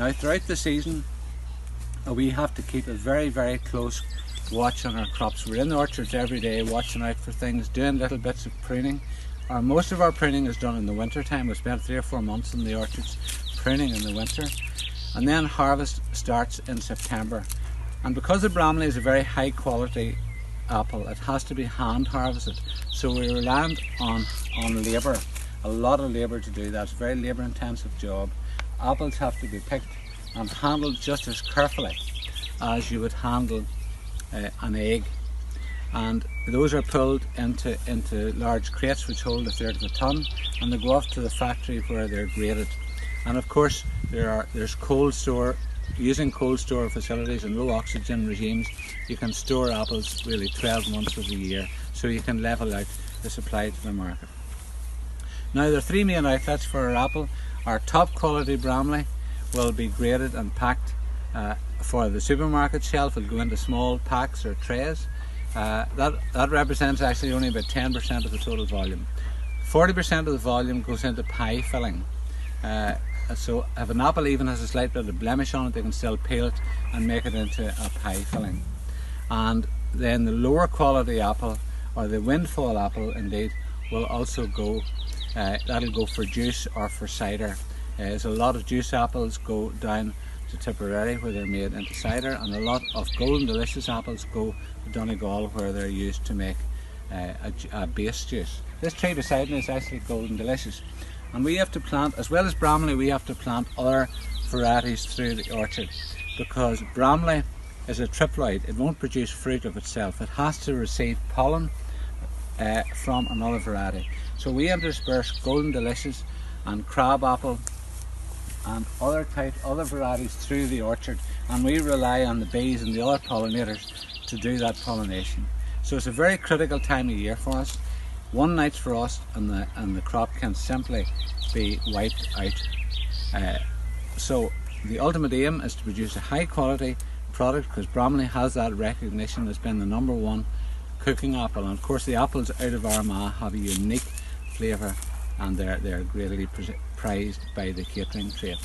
Now throughout the season we have to keep a very close watch on our crops. We're in the orchards every day watching out for things, doing little bits of pruning. Most of our pruning is done in the winter time. We spend 3 or 4 months in the orchards pruning in the winter, and then harvest starts in September. And because the Bramley is a very high quality apple, it has to be hand harvested, so we rely on labour, a lot of labour to do that. It's a very labour intensive job. Apples have to be picked and handled just as carefully as you would handle an egg, and those are pulled into large crates which hold 1/3 of a tonne, and they go off to the factory where they're graded. And of course there's cold store. Using cold store facilities and low oxygen regimes, you can store apples really 12 months of the year, so you can level out the supply to the market. Now there are 3 main outlets for our apple. Our top quality Bramley will be graded and packed for the supermarket shelf. It'll go into small packs or trays. That represents actually only about 10% of the total volume. 40% of the volume goes into pie filling. So if an apple even has a slight bit of blemish on it, they can still peel it and make it into a pie filling. And then the lower quality apple, or the windfall apple indeed, will also go, that'll go for juice or for cider. So a lot of juice apples go down to Tipperary where they're made into cider, and a lot of golden delicious apples go to Donegal where they're used to make a base juice. This tree beside me is actually golden delicious. And we have to plant, as well as Bramley, we have to plant other varieties through the orchard, because Bramley is a triploid. It won't produce fruit of itself. It has to receive pollen from another variety. So we intersperse golden delicious and crab apple and other varieties through the orchard, and we rely on the bees and the other pollinators to do that pollination. So it's a very critical time of year for us. One night's frost and the crop can simply be wiped out. So the ultimate aim is to produce a high quality product, because Bramley has that recognition as being the #1 cooking apple. And of course the apples out of Armagh have a unique flavour, and they're greatly prized by the catering trade.